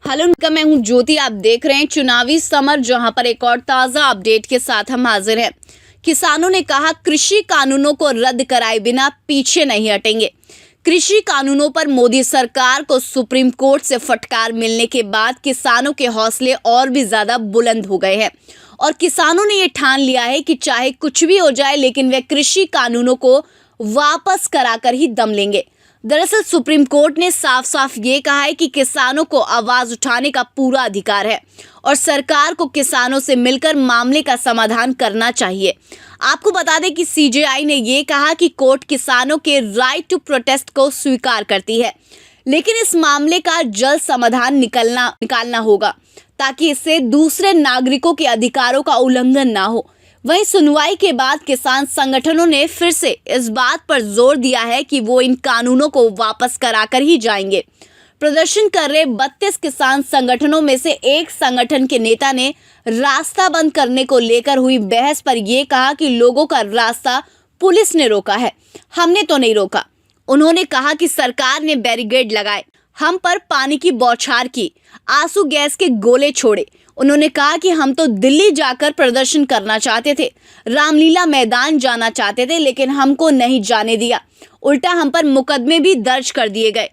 Hello उनका मैं हूं ज्योति। आप देख रहे हैं चुनावी समर, जहां पर एक और ताजा अपडेट के साथ हम हाजिर हैं। किसानों ने कहा कृषि कानूनों को रद्द कराए बिना पीछे नहीं हटेंगे। कृषि कानूनों पर मोदी सरकार को सुप्रीम कोर्ट से फटकार मिलने के बाद किसानों के हौसले और भी ज्यादा बुलंद हो गए हैं और किसानों ने ये ठान लिया है कि चाहे कुछ भी हो जाए लेकिन वे कृषि कानूनों को वापस कराकर ही दम लेंगे। दरअसल सुप्रीम कोर्ट ने साफ साफ ये कहा है कि किसानों को आवाज उठाने का पूरा अधिकार है और सरकार को किसानों से मिलकर मामले का समाधान करना चाहिए। आपको बता दें कि सीजेआई ने ये कहा कि कोर्ट किसानों के राइट टू प्रोटेस्ट को स्वीकार करती है, लेकिन इस मामले का जल्द समाधान निकालना होगा ताकि इससे दूसरे नागरिकों के अधिकारों का उल्लंघन ना हो। वहीं सुनवाई के बाद किसान संगठनों ने फिर से इस बात पर जोर दिया है कि वो इन कानूनों को वापस कराकर ही जाएंगे। प्रदर्शन कर रहे 32 किसान संगठनों में से एक संगठन के नेता ने रास्ता बंद करने को लेकर हुई बहस पर यह कहा कि लोगों का रास्ता पुलिस ने रोका है, हमने तो नहीं रोका। उन्होंने कहा कि सरकार ने बैरिकेड लगाए, हम पर पानी की बौछार की, आंसू गैस के गोले छोड़े। उन्होंने कहा कि हम तो दिल्ली जाकर प्रदर्शन करना चाहते थे, रामलीला मैदान जाना चाहते थे, लेकिन हमको नहीं जाने दिया। उल्टा हम पर मुकदमे भी दर्ज कर दिए गए।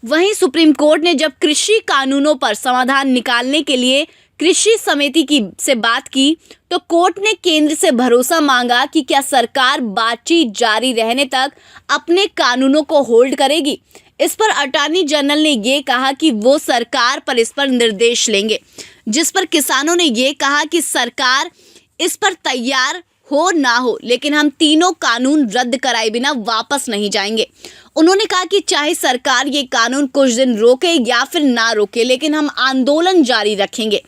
वहीं सुप्रीम कोर्ट ने जब कृषि कानूनों पर समाधान निकालने के लिए कृषि समिति से बात की तो कोर्ट ने केंद्र से भरोसा मांगा कि क्या सरकार बातचीत जारी रहने तक अपने कानूनों को होल्ड करेगी। इस पर अटॉर्नी जनरल ने ये कहा कि वो सरकार पर इस पर निर्देश लेंगे, जिस पर किसानों ने ये कहा कि सरकार इस पर तैयार हो ना हो लेकिन हम तीनों कानून रद्द कराए बिना वापस नहीं जाएंगे। उन्होंने कहा कि चाहे सरकार ये कानून कुछ दिन रोके या फिर ना रोके, लेकिन हम आंदोलन जारी रखेंगे।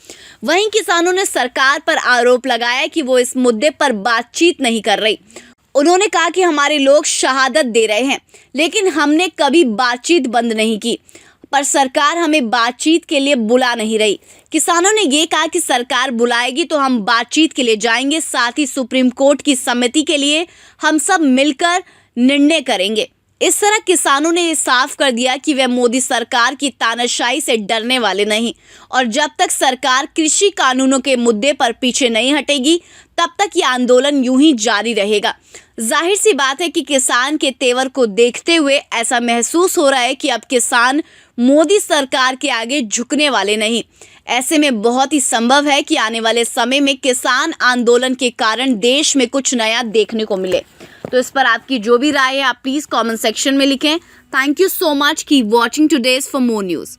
वहीं किसानों ने सरकार पर आरोप लगाया कि वो इस मुद्दे पर बातचीत नहीं कर रही। उन्होंने कहा कि हमारे लोग शहादत दे रहे हैं लेकिन हमने कभी बातचीत बंद नहीं की, पर सरकार हमें बातचीत के लिए बुला नहीं रही। किसानों ने ये कहा कि सरकार बुलाएगी तो हम बातचीत के लिए जाएंगे, साथ ही सुप्रीम कोर्ट की समिति के लिए हम सब मिलकर निर्णय करेंगे। इस तरह किसानों ने ये साफ कर दिया कि वे मोदी सरकार की तानाशाही से डरने वाले नहीं और जब तक सरकार कृषि कानूनों के मुद्दे पर पीछे नहीं हटेगी तब तक ये आंदोलन यूं ही जारी रहेगा। जाहिर सी बात है कि किसान के तेवर को देखते हुए ऐसा महसूस हो रहा है कि अब किसान मोदी सरकार के आगे झुकने वाले नहीं। ऐसे में बहुत ही संभव है कि आने वाले समय में किसान आंदोलन के कारण देश में कुछ नया देखने को मिले। तो इस पर आपकी जो भी राय है आप प्लीज़ कमेंट सेक्शन में लिखें। Thank you so much, keep watching today's for more news.